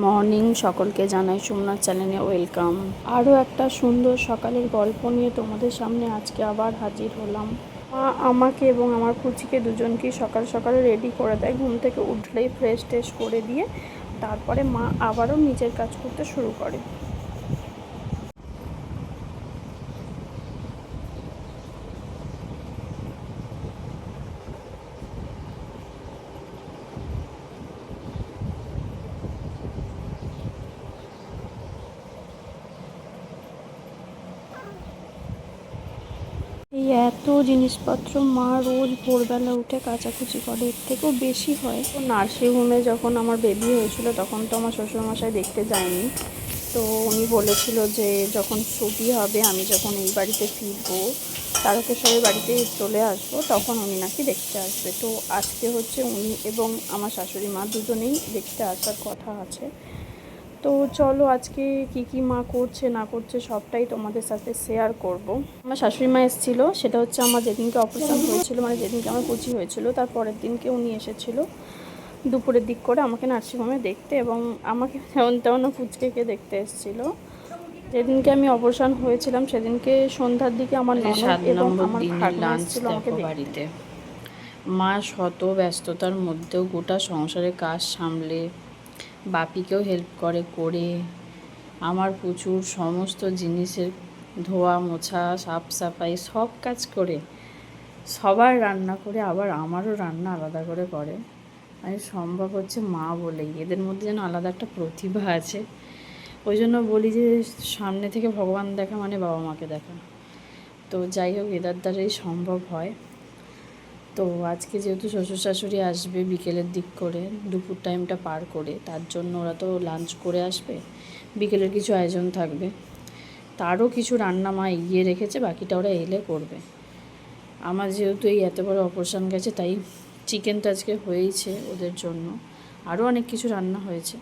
Morning, সকলকে জানাই সোমনাথ চ্যানেলে ওয়েলকাম। আরও একটা সুন্দর সকালের গল্প নিয়ে তোমাদের সামনে আজকে আবার হাজির হলাম। মা আমাকে এবং আমার পুচিকে দুজনকেই সকাল সকালে রেডি করে দেয়। ঘুম থেকে উঠলেই ফ্রেশ ট্রেশ করে দিয়ে তারপরে মা আবারও নিজের কাজ করতে শুরু করে। এই এত জিনিসপত্র মা রোজ ভোরবেলা উঠে কাচাকুচি করে, এর থেকেও বেশি হয়। তো নার্সিংহোমে যখন আমার বেবি হয়েছিল তখন তো আমার শ্বশুরমশাই দেখতে যায়নি। তো উনি বলেছিল যে যখন ছুটি হবে, আমি যখন এই বাড়িতে ফিরবো, তারকেশ্বরের বাড়িতে চলে আসবো, তখন উনি নাকি দেখতে আসবে। তো আজকে হচ্ছে উনি এবং আমার শাশুড়ি মা দুজনেই দেখতে আসার কথা আছে। তো চলো আজকে কি মা করছে না করছে সবটাই তোমাদের সাথে শেয়ার করব। আমার শাশুড়ি মা এসেছিলো, সেটা হচ্ছে আমার যেদিনকে অপারেশন হয়েছিল, মানে যেদিনকে আমার কুচি হয়েছিল তার পরের দিনকে উনি এসেছিলো দুপুরের দিক করে আমাকে নার্সিংহোমে দেখতে, এবং আমাকে যেমন তেমন ফুচকেকে দেখতে এসেছিলো। যেদিনকে আমি অপারেশন হয়েছিলাম সেদিনকে সন্ধ্যার দিকে আমার ননদ এবং আমার ভাগ্নে এসেছিলো আমাকে বাড়িতে। মা শত ব্যস্ততার মধ্যেও গোটা সংসারের কাজ সামলে, বাপিকেও হেল্প করে আমার প্রচুর সমস্ত জিনিসের ধোয়া মোছা সাফ সাফাই সব কাজ করে, সবার রান্না করে, আবার আমারও রান্না আলাদা করে করে। আমি সম্ভব হচ্ছে মা বলেই, এদের মধ্যে যেন আলাদা একটা প্রতিভা আছে। ওই জন্য বলি যে সামনে থেকে ভগবান দেখা মানে বাবা মাকে দেখা। তো যাই হোক, এদের দ্বারাই সম্ভব হয়। তো আজকে যেহেতু শ্বশুর শাশুড়ি আসবে বিকেলের দিক করে, দুপুর টাইমটা পার করে, তার জন্য ওরা তো লাঞ্চ করে আসবে, বিকেলের কিছু আয়োজন থাকবে, তারও কিছু রান্না মা এগিয়ে রেখেছে, বাকিটা ওরা এলে করবে। আমার যেহেতু এই এত বড় অপারেশন গেছে, তাই চিকেন তো আজকে হয়েইছে ওদের জন্য, আরও অনেক কিছু রান্না হয়েছে,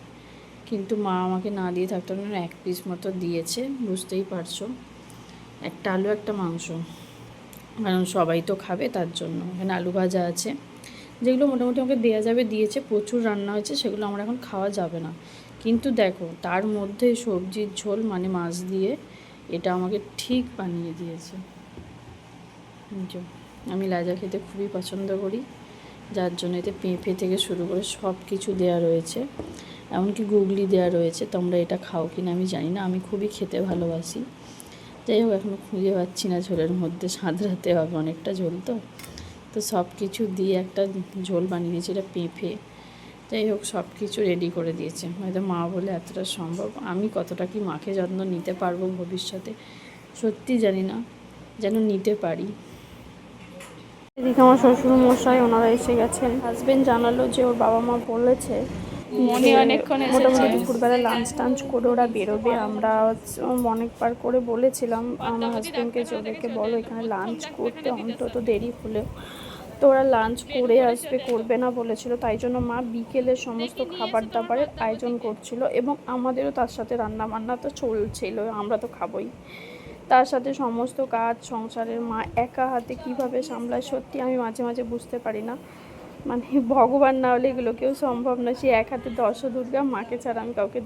কিন্তু মা আমাকে না দিয়ে থাকতে পারে, এক পিস মতো দিয়েছে, বুঝতেই পারছো, একটা আলু একটা মাংস, কারণ সবাই তো খাবে তার জন্য। এখানে আলু ভাজা আছে, যেগুলো মোটামুটি আমাকে দেওয়া যাবে দিয়েছে, প্রচুর রান্না হয়েছে, সেগুলো আমার এখন খাওয়া যাবে না। কিন্তু দেখো তার মধ্যে সবজির ঝোল মানে মাছ দিয়ে এটা আমাকে ঠিক বানিয়ে দিয়েছে। আমি লাজা খেতে খুবই পছন্দ করি, যার জন্য এতে পেঁপে থেকে শুরু করে সব কিছু দেওয়া রয়েছে, এমনকি গুগলি দেওয়া রয়েছে। তোমরা এটা খাও কি না আমি জানি না, আমি খুবই খেতে ভালোবাসি। যাই হোক, এখনও খুঁজে পাচ্ছি না ঝোলের মধ্যে, সাঁতরাতে হবে অনেকটা ঝোল, তো সব কিছু দিয়ে একটা ঝোল বানিয়ে দিয়েছে, এটা পেঁপে। যাই হোক, সব কিছু রেডি করে দিয়েছে। হয়তো মা বলে এতটা সম্ভব, আমি কতটা কি মাকে যত্ন নিতে পারবো ভবিষ্যতে সত্যি জানি না, যেন নিতে পারি। এদিকে আমার শ্বশুর মশাই ওনারা এসে গেছেন। হাজবেন্ড জানালো যে ওর বাবা মা বলেছে মোটামুটি দুপুরবেলা লাঞ্চ টাঞ্চ করে ওরা বেরোবে। আমরা অনেকবার করে বলেছিলাম আমার হাজবেন্ডকে যে ওদেরকে বলো এখানে লাঞ্চ করতে, অন্তত দেরি হলেও। তো ওরা লাঞ্চ করে আসবে, করবে না বলেছিল, তাই জন্য মা বিকেলের সমস্ত খাবার দাবারের আয়োজন করছিল, এবং আমাদেরও তার সাথে রান্না বান্না তো চলছিল, আমরা তো খাবোই। তার সাথে সমস্ত কাজ সংসারের মা একা হাতে কিভাবে সামলায় সত্যি আমি মাঝে মাঝে বুঝতে পারি না। মানে ভগবান না হলে এগুলো কেউ সম্ভব না। সে এক হাতে দুর্গা, মাকে ছাড়া আমি কাউকে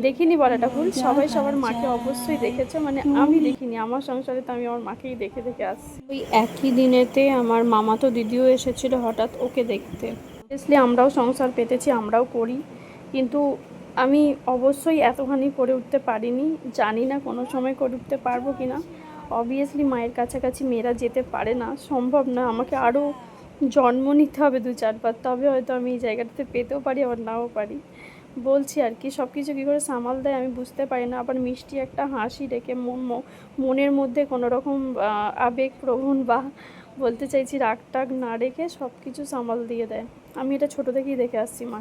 দেখিনি বলাটা ভুল, সবাই সবার মাকে অবশ্যই দেখেছে, মানে আমি দেখিনি, আমার সংসারে তো আমি আমার মাকেই দেখে আসছি। ওই একই দিনেতে আমার মামাতো দিদিও এসেছিলো হঠাৎ ওকে দেখতে। অবভিয়াসলি আমরাও সংসার পেতেছি, আমরাও করি, কিন্তু আমি অবশ্যই এতখানি করে উঠতে পারিনি, জানি না কোনো সময় করে উঠতে পারবো কি না। অবভিয়াসলি মায়ের কাছাকাছি মেয়েরা যেতে পারে না, সম্ভব না, আমাকে আরও জন্ম নিতে হবে 2-4 বার, তবে হয়তো আমি এই জায়গাটাতে পেতেও পারি আবার নাও পারি। বলছি আর কি, সব কিছু কী করে সামাল দেয় আমি বুঝতে পারি না। আবার মিষ্টি একটা হাসি রেখে মনের মধ্যে কোনো রকম আবেগপ্রবণ বা বলতে চাইছি রাগ টাগ না রেখে সব কিছু সামাল দিয়ে দেয়। আমি এটা ছোটো থেকেই দেখে আসছি মা।